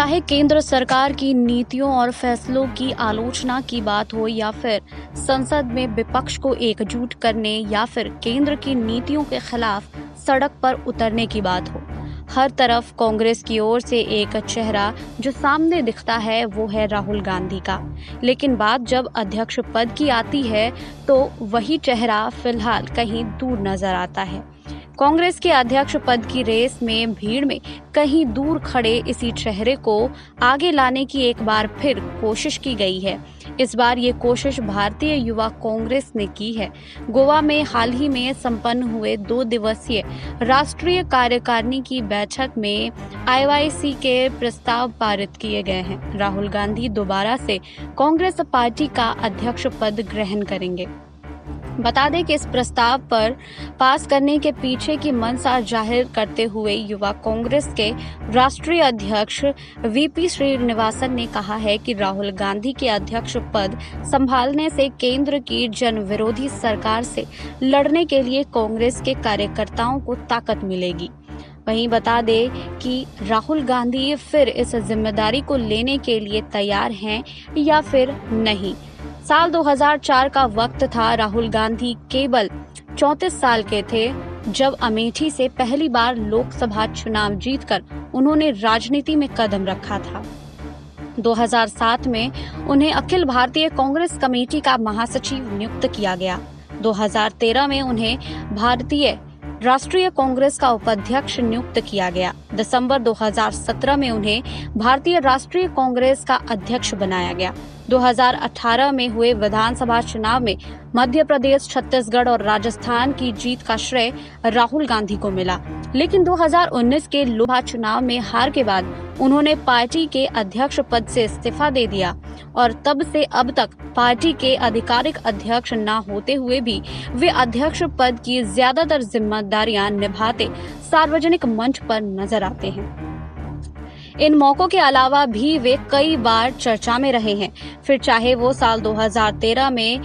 चाहे केंद्र सरकार की नीतियों और फैसलों की आलोचना की बात हो या फिर संसद में विपक्ष को एकजुट करने या फिर केंद्र की नीतियों के खिलाफ सड़क पर उतरने की बात हो, हर तरफ कांग्रेस की ओर से एक चेहरा जो सामने दिखता है वो है राहुल गांधी का। लेकिन बात जब अध्यक्ष पद की आती है तो वही चेहरा फिलहाल कहीं दूर नजर आता है। कांग्रेस के अध्यक्ष पद की रेस में भीड़ में कहीं दूर खड़े इसी चेहरे को आगे लाने की एक बार फिर कोशिश की गई है। इस बार ये कोशिश भारतीय युवा कांग्रेस ने की है। गोवा में हाल ही में संपन्न हुए 2 दिवसीय राष्ट्रीय कार्यकारिणी की बैठक में आईवाईसी के प्रस्ताव पारित किए गए हैं। राहुल गांधी दोबारा से कांग्रेस पार्टी का अध्यक्ष पद ग्रहण करेंगे। बता दें कि इस प्रस्ताव पर पास करने के पीछे की मंशा जाहिर करते हुए युवा कांग्रेस के राष्ट्रीय अध्यक्ष वीपी श्रीनिवासन ने कहा है कि राहुल गांधी के अध्यक्ष पद संभालने से केंद्र की जन विरोधी सरकार से लड़ने के लिए कांग्रेस के कार्यकर्ताओं को ताकत मिलेगी। वहीं बता दें कि राहुल गांधी फिर इस जिम्मेदारी को लेने के लिए तैयार हैं या फिर नहीं। साल 2004 का वक्त था। राहुल गांधी केवल 34 साल के थे जब अमेठी से पहली बार लोकसभा चुनाव जीतकर उन्होंने राजनीति में कदम रखा था। 2007 में उन्हें अखिल भारतीय कांग्रेस कमेटी का महासचिव नियुक्त किया गया। 2013 में उन्हें भारतीय राष्ट्रीय कांग्रेस का उपाध्यक्ष नियुक्त किया गया। दिसंबर 2017 में उन्हें भारतीय राष्ट्रीय कांग्रेस का अध्यक्ष बनाया गया। 2018 में हुए विधानसभा चुनाव में मध्य प्रदेश, छत्तीसगढ़ और राजस्थान की जीत का श्रेय राहुल गांधी को मिला। लेकिन 2019 के लोकसभा चुनाव में हार के बाद उन्होंने पार्टी के अध्यक्ष पद से इस्तीफा दे दिया और तब से अब तक पार्टी के आधिकारिक अध्यक्ष न होते हुए भी वे अध्यक्ष पद की ज्यादातर जिम्मेदारियां निभाते सार्वजनिक मंच पर नजर आते हैं। इन मौकों के अलावा भी वे कई बार चर्चा में रहे हैं। फिर चाहे वो साल 2013 में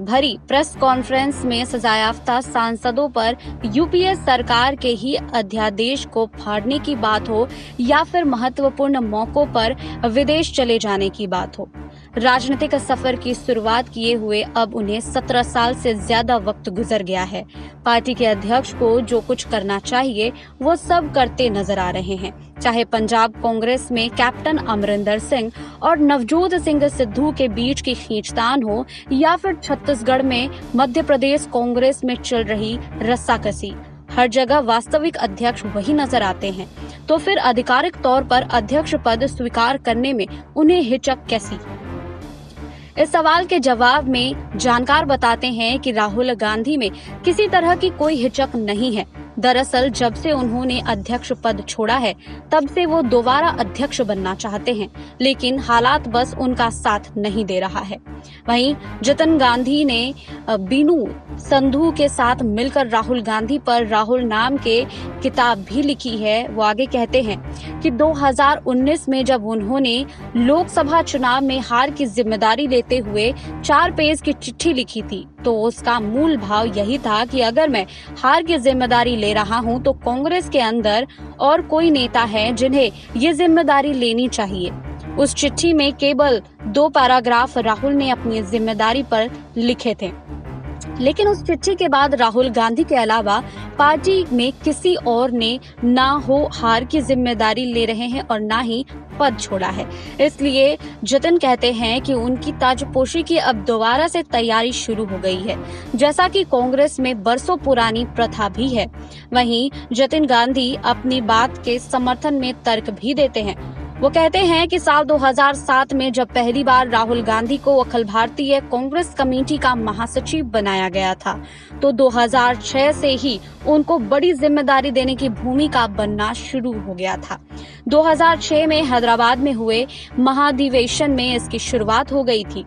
भरी प्रेस कॉन्फ्रेंस में सजायाफ्ता सांसदों पर यूपीए सरकार के ही अध्यादेश को फाड़ने की बात हो या फिर महत्वपूर्ण मौकों पर विदेश चले जाने की बात हो। राजनीतिक सफर की शुरुआत किए हुए अब उन्हें 17 साल से ज्यादा वक्त गुजर गया है। पार्टी के अध्यक्ष को जो कुछ करना चाहिए वो सब करते नजर आ रहे हैं। चाहे पंजाब कांग्रेस में कैप्टन अमरिंदर सिंह और नवजोत सिंह सिद्धू के बीच की खींचतान हो या फिर छत्तीसगढ़ में मध्य प्रदेश कांग्रेस में चल रही रस्साकसी, हर जगह वास्तविक अध्यक्ष वही नजर आते हैं। तो फिर आधिकारिक तौर पर अध्यक्ष पद स्वीकार करने में उन्हें हिचक कैसी? इस सवाल के जवाब में जानकार बताते हैं कि राहुल गांधी में किसी तरह की कोई हिचक नहीं है। दरअसल जब से उन्होंने अध्यक्ष पद छोड़ा है तब से वो दोबारा अध्यक्ष बनना चाहते हैं, लेकिन हालात बस उनका साथ नहीं दे रहा है। वहीं जतन गांधी ने बीनू संधू के साथ मिलकर राहुल गांधी पर राहुल नाम के किताब भी लिखी है। वो आगे कहते हैं कि 2019 में जब उन्होंने लोकसभा चुनाव में हार की जिम्मेदारी लेते हुए 4 पेज की चिट्ठी लिखी थी तो उसका मूल भाव यही था कि अगर मैं हार की जिम्मेदारी ले रहा हूं तो कांग्रेस के अंदर और कोई नेता है जिन्हें ये जिम्मेदारी लेनी चाहिए। उस चिट्ठी में केवल 2 पैराग्राफ राहुल ने अपनी जिम्मेदारी पर लिखे थे। लेकिन उस चिट्ठी के बाद राहुल गांधी के अलावा पार्टी में किसी और ने ना हो हार की जिम्मेदारी ले रहे हैं और ना ही पद छोड़ा है। इसलिए जतन कहते हैं कि उनकी ताजपोशी की अब दोबारा से तैयारी शुरू हो गई है, जैसा कि कांग्रेस में बरसों पुरानी प्रथा भी है। वहीं जतिन गांधी अपनी बात के समर्थन में तर्क भी देते हैं। वो कहते हैं कि साल 2007 में जब पहली बार राहुल गांधी को अखिल भारतीय कांग्रेस कमेटी का महासचिव बनाया गया था तो 2006 से ही उनको बड़ी जिम्मेदारी देने की भूमिका बनना शुरू हो गया था। 2006 में हैदराबाद में हुए महाधिवेशन में इसकी शुरुआत हो गई थी।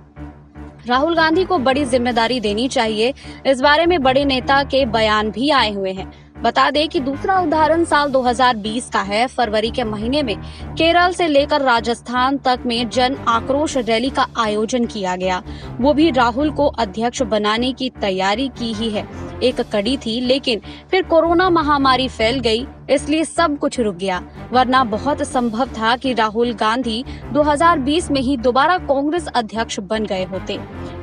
राहुल गांधी को बड़ी जिम्मेदारी देनी चाहिए, इस बारे में बड़े नेता के बयान भी आए हुए हैं। बता दें कि दूसरा उदाहरण साल 2020 का है। फरवरी के महीने में केरल से लेकर राजस्थान तक में जन आक्रोश रैली का आयोजन किया गया। वो भी राहुल को अध्यक्ष बनाने की तैयारी की ही है। एक कड़ी थी, लेकिन फिर कोरोना महामारी फैल गई, इसलिए सब कुछ रुक गया। वरना बहुत संभव था कि राहुल गांधी 2020 में ही दोबारा कांग्रेस अध्यक्ष बन गए होते।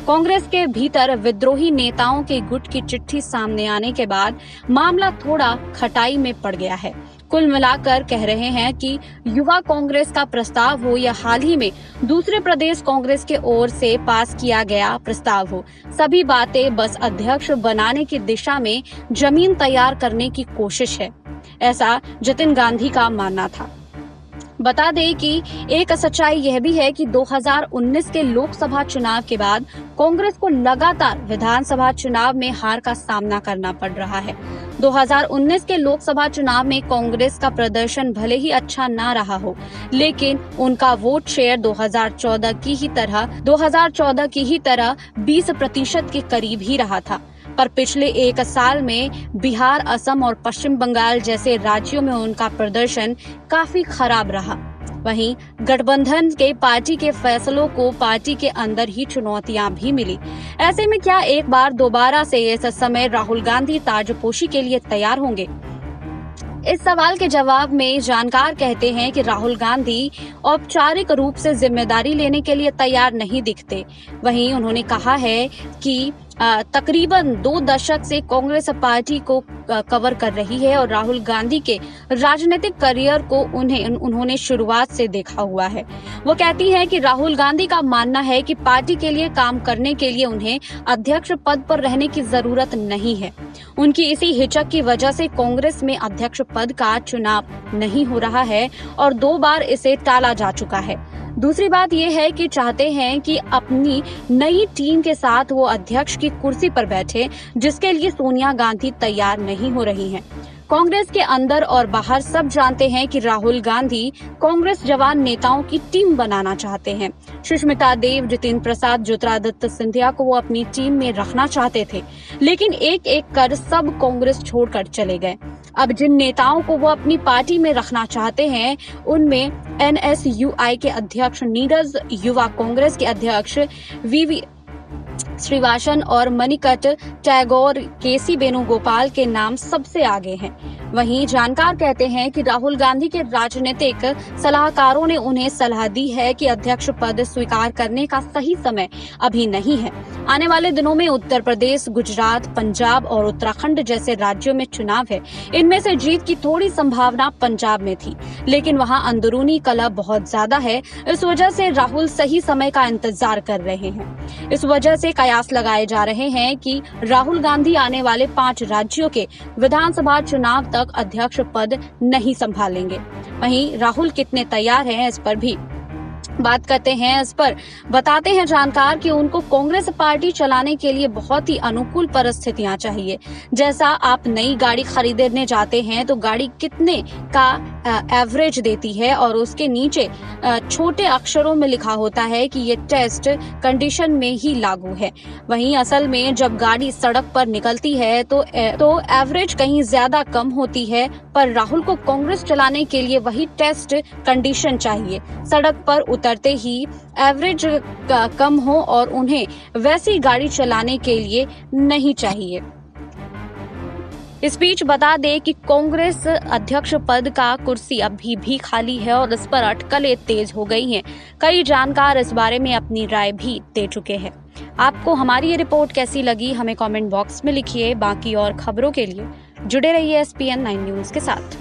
कांग्रेस के भीतर विद्रोही नेताओं के गुट की चिट्ठी सामने आने के बाद मामला थोड़ा खटाई में पड़ गया है। कुल मिलाकर कह रहे हैं कि युवा कांग्रेस का प्रस्ताव हो या हाल ही में दूसरे प्रदेश कांग्रेस के ओर से पास किया गया प्रस्ताव हो, सभी बातें बस अध्यक्ष बनाने की दिशा में जमीन तैयार करने की कोशिश है, ऐसा जतिन गांधी का मानना था। बता दें कि एक सच्चाई यह भी है कि 2019 के लोकसभा चुनाव के बाद कांग्रेस को लगातार विधानसभा चुनाव में हार का सामना करना पड़ रहा है। 2019 के लोकसभा चुनाव में कांग्रेस का प्रदर्शन भले ही अच्छा ना रहा हो, लेकिन उनका वोट शेयर 2014 की ही तरह 20% के करीब ही रहा था। पर पिछले एक साल में बिहार, असम और पश्चिम बंगाल जैसे राज्यों में उनका प्रदर्शन काफी खराब रहा। वहीं गठबंधन के पार्टी के फैसलों को पार्टी के अंदर ही चुनौतियां भी मिली। ऐसे में क्या एक बार दोबारा से इस समय राहुल गांधी ताजपोशी के लिए तैयार होंगे? इस सवाल के जवाब में जानकार कहते हैं कि राहुल गांधी औपचारिक रूप से जिम्मेदारी लेने के लिए तैयार नहीं दिखते। वहीं उन्होंने कहा है कि तकरीबन 2 दशक से कांग्रेस पार्टी को कवर कर रही है और राहुल गांधी के राजनीतिक करियर को उन्होंने शुरुआत से देखा हुआ है। वो कहती हैं कि राहुल गांधी का मानना है कि पार्टी के लिए काम करने के लिए उन्हें अध्यक्ष पद पर रहने की जरूरत नहीं है। उनकी इसी हिचक की वजह से कांग्रेस में अध्यक्ष पद का चुनाव नहीं हो रहा है और 2 बार इसे टाला जा चुका है। दूसरी बात यह है कि चाहते हैं कि अपनी नई टीम के साथ वो अध्यक्ष की कुर्सी पर बैठे, जिसके लिए सोनिया गांधी तैयार नहीं हो रही हैं। कांग्रेस के अंदर और बाहर सब जानते हैं कि राहुल गांधी कांग्रेस जवान नेताओं की टीम बनाना चाहते हैं। सुष्मिता देव, जितेंद्र प्रसाद, ज्योतिरादित्य सिंधिया को वो अपनी टीम में रखना चाहते थे, लेकिन एक एक कर सब कांग्रेस छोड़कर चले गए। अब जिन नेताओं को वो अपनी पार्टी में रखना चाहते हैं, उनमें NSUI के अध्यक्ष नीरज, युवा कांग्रेस के अध्यक्ष VV श्रीवासन और मणिकट टैगोर, KC वेणुगोपाल के नाम सबसे आगे हैं। वहीं जानकार कहते हैं कि राहुल गांधी के राजनीतिक सलाहकारों ने उन्हें सलाह दी है कि अध्यक्ष पद स्वीकार करने का सही समय अभी नहीं है। आने वाले दिनों में उत्तर प्रदेश, गुजरात, पंजाब और उत्तराखंड जैसे राज्यों में चुनाव है। इनमें से जीत की थोड़ी संभावना पंजाब में थी, लेकिन वहां अंदरूनी कलह बहुत ज्यादा है। इस वजह से राहुल सही समय का इंतजार कर रहे हैं। इस वजह से कयास लगाए जा रहे हैं कि राहुल गांधी आने वाले 5 राज्यों के विधानसभा चुनाव तक अध्यक्ष पद नहीं संभालेंगे। वहीं राहुल कितने तैयार हैं, इस पर भी बात करते हैं। इस पर बताते हैं जानकार कि उनको कांग्रेस पार्टी चलाने के लिए बहुत ही अनुकूल परिस्थितियां चाहिए। जैसा आप नई गाड़ी खरीदने जाते हैं तो गाड़ी कितने का एवरेज देती है और उसके नीचे छोटे अक्षरों में लिखा होता है कि ये टेस्ट कंडीशन में ही लागू है। वहीं असल में जब गाड़ी सड़क पर निकलती है तो एवरेज कहीं ज्यादा कम होती है। पर राहुल को कांग्रेस चलाने के लिए वही टेस्ट कंडीशन चाहिए। सड़क पर उतरते ही एवरेज कम हो और उन्हें वैसी गाड़ी चलाने के लिए नहीं चाहिए। इस बीच बता दें कि कांग्रेस अध्यक्ष पद का कुर्सी अभी भी खाली है और इस पर अटकलें तेज हो गई हैं। कई जानकार इस बारे में अपनी राय भी दे चुके हैं। आपको हमारी ये रिपोर्ट कैसी लगी, हमें कमेंट बॉक्स में लिखिए। बाकी और खबरों के लिए जुड़े रहिए SPN 9 न्यूज के साथ।